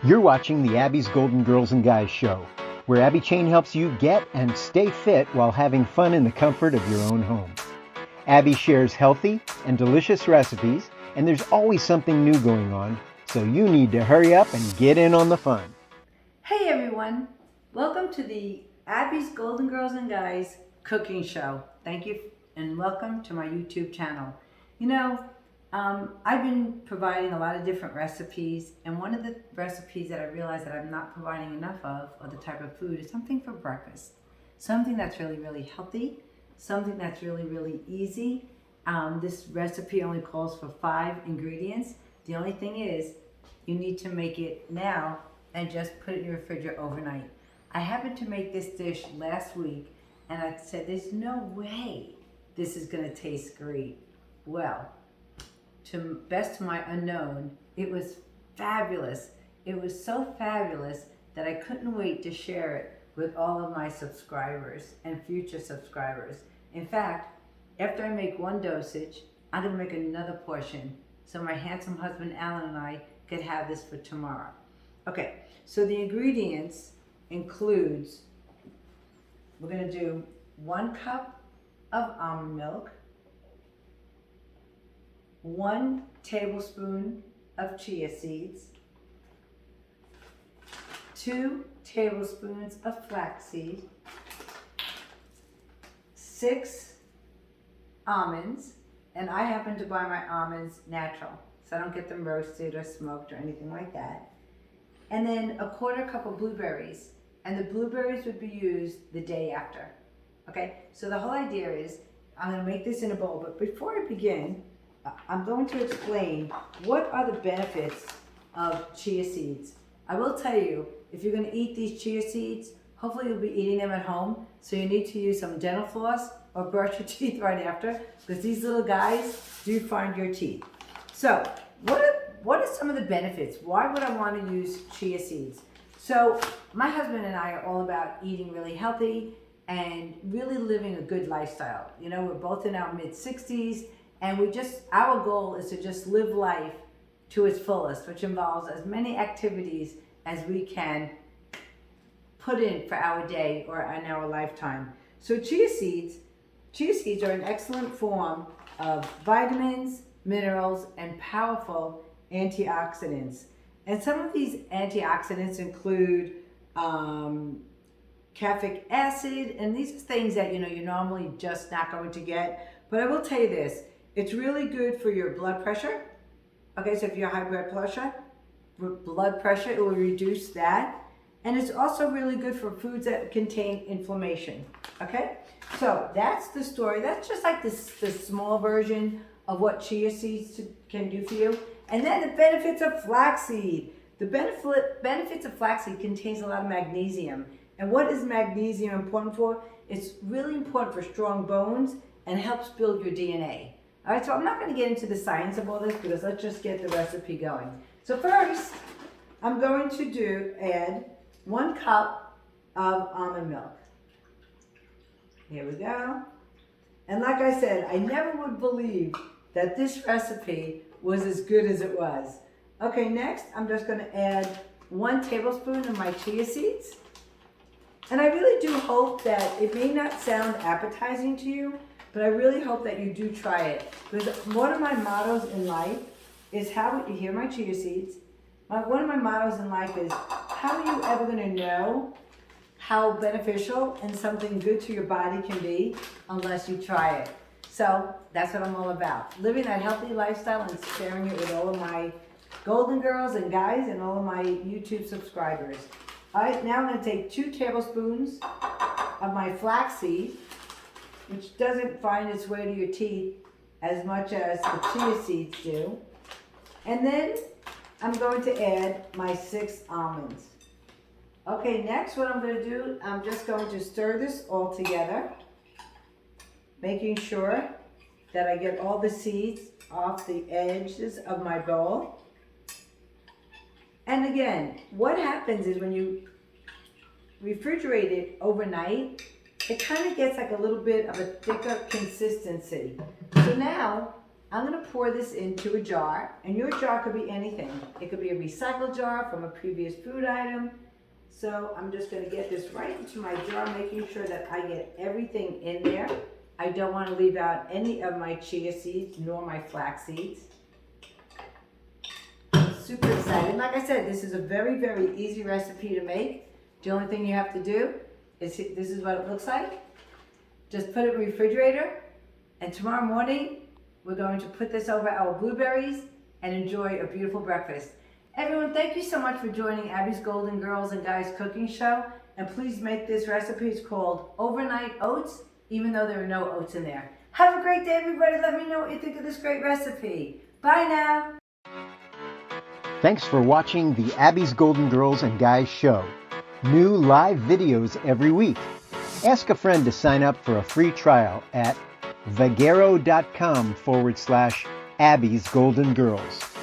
You're watching the Abby's Golden Girls and Guys show, where Abby Chain helps you get and stay fit while having fun in the comfort of your own home. Abby shares healthy and delicious recipes, and there's always something new going on, so you need to hurry up and get in on the fun. Hey everyone, welcome to the Abby's Golden Girls and Guys cooking show. Thank you and welcome to my YouTube channel. I've been providing a lot of different recipes, and one of the recipes that I realized that I'm not providing enough of, or the type of food, is something for breakfast. Something that's really, really healthy, something that's really, really easy. This recipe only calls for 5 ingredients. The only thing is, you need to make it now and just put it in your refrigerator overnight. I happened to make this dish last week, and I said, there's no way this is gonna taste great. Well, to best to my unknown, it was fabulous. It was so fabulous that I couldn't wait to share it with all of my subscribers and future subscribers. In fact, after I make one dosage, I'm gonna make another portion so my handsome husband Alan and I could have this for tomorrow. Okay, so the ingredients includes, we're gonna do 1 cup of almond milk, 1 tablespoon of chia seeds, 2 tablespoons of flaxseed, 6 almonds, and I happen to buy my almonds natural, so I don't get them roasted or smoked or anything like that. And then 1/4 cup of blueberries, and the blueberries would be used the day after. Okay, so the whole idea is, I'm gonna make this in a bowl, but before I begin, I'm going to explain what are the benefits of chia seeds. I will tell you, if you're going to eat these chia seeds, hopefully you'll be eating them at home, so you need to use some dental floss or brush your teeth right after, because these little guys do find your teeth. So what are some of the benefits? Why would I want to use chia seeds? So my husband and I are all about eating really healthy and really living a good lifestyle. We're both in our mid-60s, and our goal is to just live life to its fullest, which involves as many activities as we can put in for our day or in our lifetime. So chia seeds are an excellent form of vitamins, minerals, and powerful antioxidants. And some of these antioxidants include caffeic acid, and these are things that you're normally just not going to get. But I will tell you this, it's really good for your blood pressure. Okay, so if you have high blood pressure, it will reduce that. And it's also really good for foods that contain inflammation. Okay, so that's the story. That's just like the small version of what chia seeds can do for you. And then the benefits of flaxseed. The benefits of flaxseed contains a lot of magnesium. And what is magnesium important for? It's really important for strong bones and helps build your DNA. All right, so I'm not going to get into the science of all this, because let's just get the recipe going. So first, I'm going to add 1 cup of almond milk. Here we go. And like I said, I never would believe that this recipe was as good as it was. Okay, next, I'm just going to add 1 tablespoon of my chia seeds. And I really do hope that it may not sound appetizing to you, but I really hope that you do try it. Because one of my mottos in life is you hear my chia seeds. One of my mottos in life is, how are you ever going to know how beneficial and something good to your body can be unless you try it? So that's what I'm all about. Living that healthy lifestyle and sharing it with all of my golden girls and guys and all of my YouTube subscribers. All right, now I'm going to take 2 tablespoons of my flaxseed, which doesn't find its way to your teeth as much as the chia seeds do. And then I'm going to add my 6 almonds. Okay, next what I'm going to do, I'm just going to stir this all together, making sure that I get all the seeds off the edges of my bowl. And again, what happens is when you refrigerate it overnight, it kind of gets like a little bit of a thicker consistency. So now I'm going to pour this into a jar, and your jar could be anything. It could be a recycled jar from a previous food item. So I'm just going to get this right into my jar, making sure that I get everything in there. I don't want to leave out any of my chia seeds nor my flax seeds. I'm super excited. Like I said, this is a very, very easy recipe to make. The only thing you have to do is, this is what it looks like. Just put it in the refrigerator, and tomorrow morning, we're going to put this over our blueberries and enjoy a beautiful breakfast. Everyone, thank you so much for joining Abby's Golden Girls and Guys Cooking Show. And please make this recipe. It's called Overnight Oats, even though there are no oats in there. Have a great day, everybody. Let me know what you think of this great recipe. Bye now. Thanks for watching the Abby's Golden Girls and Guys show. New live videos every week. Ask a friend to sign up for a free trial at vagero.com/Abby's Golden Girls.